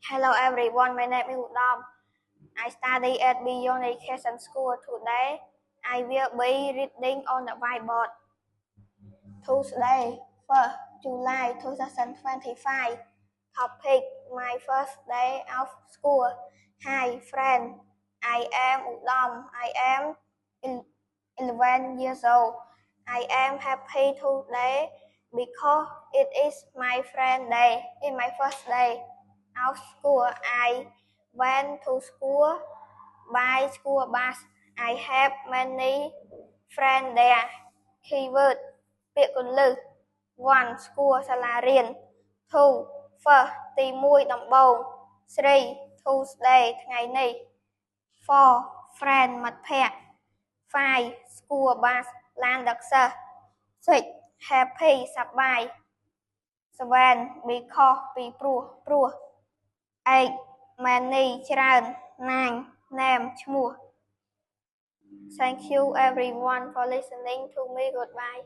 Hello everyone, my name is Udom. I study at Beyond Education School. Today, I will be reading on the whiteboard. Tuesday, 1st July 2025. Topic, my first day of school. Hi friend, I am Udom. I am 11 years old. I am happy today because it is my friend day. It's my first day of school. I went to school by school bus. I have many friends there. Keyword ពាក្យគន្លឹះ 1. ស្គាល់សាលារៀន 2. First ទី1ដំបូង 3. Tuesday ថ្ងៃនេះ 4. Friend មិត្តភក្តិ 5. School bus ឡានដឹកសិស្ស 6. Happy សប្បាយ 7. Because ពីព្រោះ 8. Many ច្រើន 9. Name ឈ្មោះ Thank you everyone for listening to me. Goodbye.